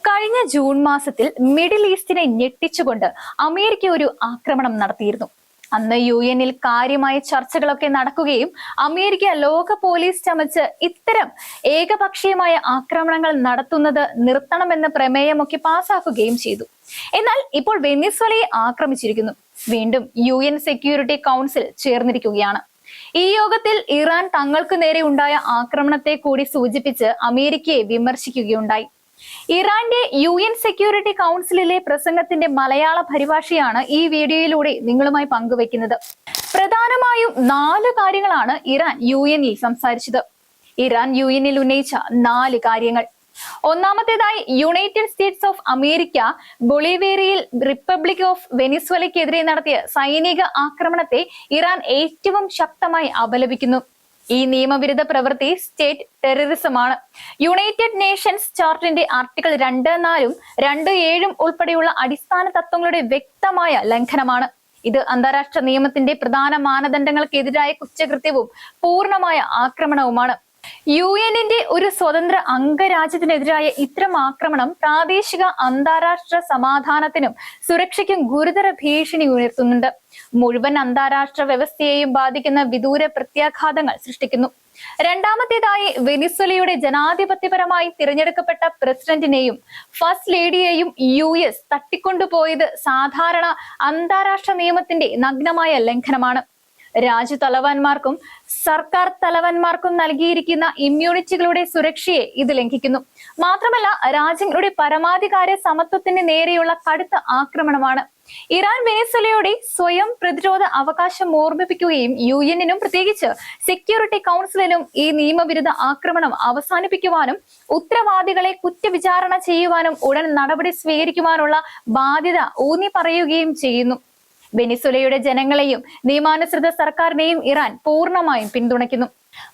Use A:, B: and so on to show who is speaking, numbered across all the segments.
A: കഴിഞ്ഞ ജൂൺ മാസത്തിൽ മിഡിൽ ഈസ്റ്റിനെ ഞെട്ടിച്ചുകൊണ്ട് അമേരിക്ക ഒരു ആക്രമണം നടത്തിയിരുന്നു. അന്ന് UN-ൽ കാര്യമായ ചർച്ചകളൊക്കെ നടക്കുകയും അമേരിക്ക ലോക പോലീസ് ചമച്ച് ഇത്തരം ഏകപക്ഷീയമായ ആക്രമണങ്ങൾ നടത്തുന്നത് നിർത്തണമെന്ന പ്രമേയമൊക്കെ പാസാക്കുകയും ചെയ്തു. എന്നാൽ ഇപ്പോൾ വെനിസ്വേലയെ ആക്രമിച്ചിരിക്കുന്നു. വീണ്ടും UN സെക്യൂരിറ്റി കൗൺസിൽ ചേർന്നിരിക്കുകയാണ്. ഈ യോഗത്തിൽ ഇറാൻ തങ്ങൾക്ക് നേരെ ഉണ്ടായ ആക്രമണത്തെ കൂടി സൂചിപ്പിച്ച് അമേരിക്കയെ വിമർശിക്കുകയുണ്ടായി. ഇറാന്റെ UN സെക്യൂരിറ്റി കൗൺസിലിലെ പ്രസംഗത്തിന്റെ മലയാള പരിഭാഷയാണ് ഈ വീഡിയോയിലൂടെ നിങ്ങളുമായി പങ്കുവെക്കുന്നത്. പ്രധാനമായും 4 കാര്യങ്ങളാണ് ഇറാൻ UN-ൽ സംസാരിച്ചത്. ഇറാൻ UN-ൽ ഉന്നയിച്ച 4 കാര്യങ്ങൾ. ഒന്നാമത്തേതായി, യുണൈറ്റഡ് സ്റ്റേറ്റ്സ് ഓഫ് അമേരിക്ക ബൊളീവിയയിൽ റിപ്പബ്ലിക് ഓഫ് വെനിസ്വേലയ്ക്കെതിരെ നടത്തിയ സൈനിക ആക്രമണത്തെ ഇറാൻ ഏറ്റവും ശക്തമായി അപലപിക്കുന്നു. ഈ നിയമവിരുദ്ധ പ്രവൃത്തി സ്റ്റേറ്റ് ടെററിസമാണ്. യുണൈറ്റഡ് നേഷൻസ് ചാർട്ടറിന്റെ ആർട്ടിക്കിൾ 2.4-ഉം 2.7-ഉം ഉൾപ്പെടെയുള്ള അടിസ്ഥാന തത്വങ്ങളുടെ വ്യക്തമായ ലംഘനമാണ്. ഇത് അന്താരാഷ്ട്ര നിയമത്തിന്റെ പ്രധാന മാനദണ്ഡങ്ങൾക്കെതിരായ കുറ്റകൃത്യവും പൂർണ്ണമായ ആക്രമണവുമാണ്. UN-ന്റെ ഒരു സ്വതന്ത്ര അംഗരാജ്യത്തിനെതിരായ ഇത്തരം ആക്രമണം പ്രാദേശിക അന്താരാഷ്ട്ര സമാധാനത്തിനും സുരക്ഷയ്ക്കും ഗുരുതര ഭീഷണി ഉയർത്തുന്നുണ്ട്. മുഴുവൻ അന്താരാഷ്ട്ര വ്യവസ്ഥയെയും ബാധിക്കുന്ന വിദൂര പ്രത്യാഘാതങ്ങൾ സൃഷ്ടിക്കുന്നു. രണ്ടാമത്തേതായി, വെനിസ്വേലയുടെ ജനാധിപത്യപരമായി തിരഞ്ഞെടുക്കപ്പെട്ട പ്രസിഡന്റിനെയും ഫസ്റ്റ് ലേഡിയെയും US തട്ടിക്കൊണ്ടുപോയത് സാധാരണ അന്താരാഷ്ട്ര നിയമത്തിന്റെ നഗ്നമായ ലംഘനമാണ്. രാജ്യതലവന്മാർക്കും സർക്കാർ തലവന്മാർക്കും നൽകിയിരിക്കുന്ന ഇമ്മ്യൂണിറ്റികളുടെ സുരക്ഷയെ ഇത് ലംഘിക്കുന്നു. മാത്രമല്ല, രാജ്യങ്ങളുടെ പരമാധികാര സമത്വത്തിന് നേരെയുള്ള കടുത്ത ആക്രമണമാണ്. ഇറാൻ വെനിസ്വേലയുടെ സ്വയം പ്രതിരോധ അവകാശം ഓർമ്മിപ്പിക്കുകയും UN-നും പ്രത്യേകിച്ച് സെക്യൂരിറ്റി കൗൺസിലിനും ഈ നിയമവിരുദ്ധ ആക്രമണം അവസാനിപ്പിക്കുവാനും ഉത്തരവാദികളെ കുറ്റവിചാരണ ചെയ്യുവാനും ഉടൻ നടപടി സ്വീകരിക്കുവാനുള്ള ബാധ്യത ഊന്നി പറയുകയും ചെയ്യുന്നു. വെനിസ്വേലയുടെ ജനങ്ങളെയും നിയമാനുസൃത സർക്കാരിനെയും ഇറാൻ പൂർണ്ണമായും പിന്തുണയ്ക്കുന്നു.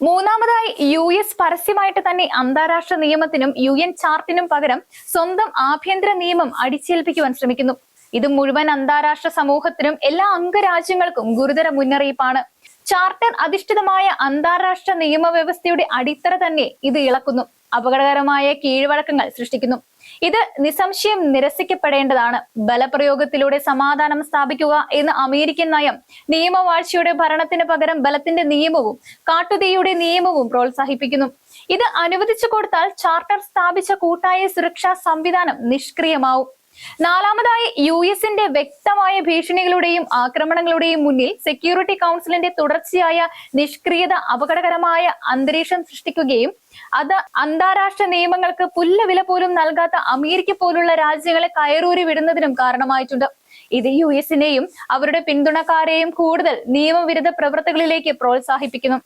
A: മൂന്നാമതായി, US പരസ്യമായിട്ട് തന്നെ അന്താരാഷ്ട്ര നിയമത്തിനും UN ചാർട്ടിനും പകരം സ്വന്തം ആഭ്യന്തര നിയമം അടിച്ചേൽപ്പിക്കുവാൻ ശ്രമിക്കുന്നു. ഇത് മുഴുവൻ അന്താരാഷ്ട്ര സമൂഹത്തിനും എല്ലാ അംഗരാജ്യങ്ങൾക്കും ഗുരുതര മുന്നറിയിപ്പാണ്. ചാർട്ടർ അധിഷ്ഠിതമായ അന്താരാഷ്ട്ര നിയമവ്യവസ്ഥയുടെ അടിത്തറ തന്നെ ഇത് ഇളക്കുന്നു. അപകടകരമായ കീഴ്വഴക്കങ്ങൾ സൃഷ്ടിക്കുന്നു. ഇത് നിസ്സംശയം നിരസിക്കപ്പെടേണ്ടതാണ്. ബലപ്രയോഗത്തിലൂടെ സമാധാനം സ്ഥാപിക്കുക എന്ന അമേരിക്കൻ നയം നിയമവാഴ്ചയുടെ ഭരണത്തിന് പകരം ബലത്തിന്റെ നിയമവും കാട്ടുതീയുടെ നിയമവും പ്രോത്സാഹിപ്പിക്കുന്നു. ഇത് അനുവദിച്ചു കൊടുത്താൽ ചാർട്ടർ സ്ഥാപിച്ച കൂട്ടായ സുരക്ഷാ സംവിധാനം നിഷ്ക്രിയമാവും. നാലാമതായി, US-ന്റെ വ്യക്തമായ ഭീഷണികളുടെയും ആക്രമണങ്ങളുടെയും മുന്നിൽ സെക്യൂരിറ്റി കൗൺസിലിന്റെ തുടർച്ചയായ നിഷ്ക്രിയത അപകടകരമായ അന്തരീക്ഷം സൃഷ്ടിക്കുകയും അത് അന്താരാഷ്ട്ര നിയമങ്ങൾക്ക് പുല്ലുവില പോലും നൽകാത്ത അമേരിക്ക പോലുള്ള രാജ്യങ്ങളെ കയറൂരി വിടുന്നതിനും കാരണമായിട്ടുണ്ട്. ഇത് US-നെയും അവരുടെ പിന്തുണക്കാരെയും കൂടുതൽ നിയമവിരുദ്ധ പ്രവൃത്തികളിലേക്ക് പ്രോത്സാഹിപ്പിക്കുന്നു.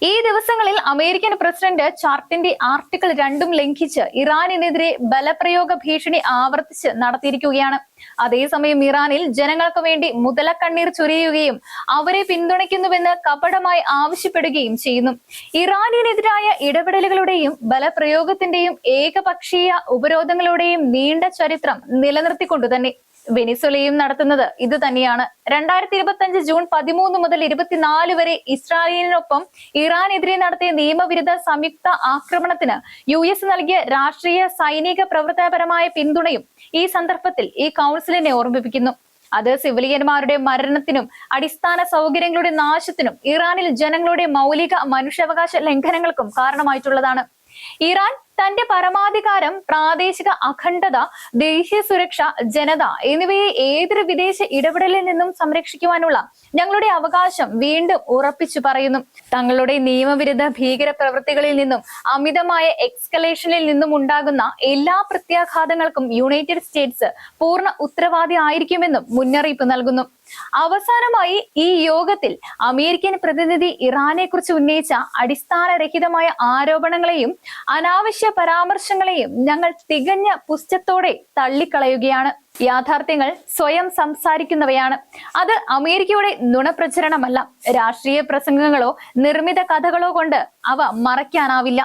A: ഈ ദിവസങ്ങളിൽ അമേരിക്കൻ പ്രസിഡന്റ് ചാർട്ടിന്റെ ആർട്ടിക്കിൾ 2-ഉം ലംഘിച്ച് ഇറാനിനെതിരെ ബലപ്രയോഗ ഭീഷണി ആവർത്തിച്ച് നടത്തിയിരിക്കുകയാണ്. അതേസമയം ഇറാനിൽ ജനങ്ങൾക്ക് വേണ്ടി മുതലക്കണ്ണീർ ചൊരിയുകയും അവരെ പിന്തുണയ്ക്കുന്നുവെന്ന് കപടമായി ആവശ്യപ്പെടുകയും ചെയ്യുന്നു. ഇറാനിനെതിരായ ഇടപെടലുകളുടെയും ബലപ്രയോഗത്തിന്റെയും ഏകപക്ഷീയ ഉപരോധങ്ങളുടെയും നീണ്ട ചരിത്രം നിലനിർത്തിക്കൊണ്ടുതന്നെ വെനിസ്വേലയും നടത്തുന്നത് ഇത് തന്നെയാണ്. 2025 ജൂൺ 13 മുതൽ 24 വരെ ഇസ്രായേലിനൊപ്പം ഇറാനെതിരെ നടത്തിയ നിയമവിരുദ്ധ സംയുക്ത ആക്രമണത്തിന് US നൽകിയ രാഷ്ട്രീയ സൈനിക പ്രവർത്തനപരമായ പിന്തുണയും ഈ സന്ദർഭത്തിൽ ഈ കൗൺസിലിനെ ഓർമ്മിപ്പിക്കുന്നു. അത് സിവിലിയന്മാരുടെ മരണത്തിനും അടിസ്ഥാന സൗകര്യങ്ങളുടെ നാശത്തിനും ഇറാനിൽ ജനങ്ങളുടെ മൗലിക മനുഷ്യാവകാശ ലംഘനങ്ങൾക്കും കാരണമായിട്ടുള്ളതാണ്. ഇറാൻ തന്റെ പരമാധികാരം, പ്രാദേശിക അഖണ്ഡത, ദേശീയ സുരക്ഷ, ജനത എന്നിവയെ ഏതൊരു വിദേശ ഇടപെടലിൽ നിന്നും സംരക്ഷിക്കുവാനുള്ള ഞങ്ങളുടെ അവകാശം വീണ്ടും ഉറപ്പിച്ചു പറയുന്നു. തങ്ങളുടെ നിയമവിരുദ്ധ ഭീകര പ്രവൃത്തികളിൽ നിന്നും അമിതമായ എക്സ്കലേഷനിൽ നിന്നും ഉണ്ടാകുന്ന എല്ലാ പ്രത്യാഘാതങ്ങൾക്കും യുണൈറ്റഡ് സ്റ്റേറ്റ്സ് പൂർണ്ണ ഉത്തരവാദി ആയിരിക്കുമെന്നും മുന്നറിയിപ്പ് നൽകുന്നു. അവസാനമായി, ഈ യോഗത്തിൽ അമേരിക്കൻ പ്രതിനിധി ഇറാനെ കുറിച്ച് ഉന്നയിച്ച അടിസ്ഥാനരഹിതമായ ആരോപണങ്ങളെയും അനാവശ്യ പരാമർശങ്ങളെയും ഞങ്ങൾ തികഞ്ഞ പുച്ഛത്തോടെ തള്ളിക്കളയുകയാണ്. യാഥാർത്ഥ്യങ്ങൾ സ്വയം സംസാരിക്കുന്നവയാണ്. അത് അമേരിക്കയുടെ നുണപ്രചരണമല്ല. രാഷ്ട്രീയ പ്രസംഗങ്ങളോ നിർമ്മിത കഥകളോ കൊണ്ട് അവ മറയ്ക്കാനാവില്ല.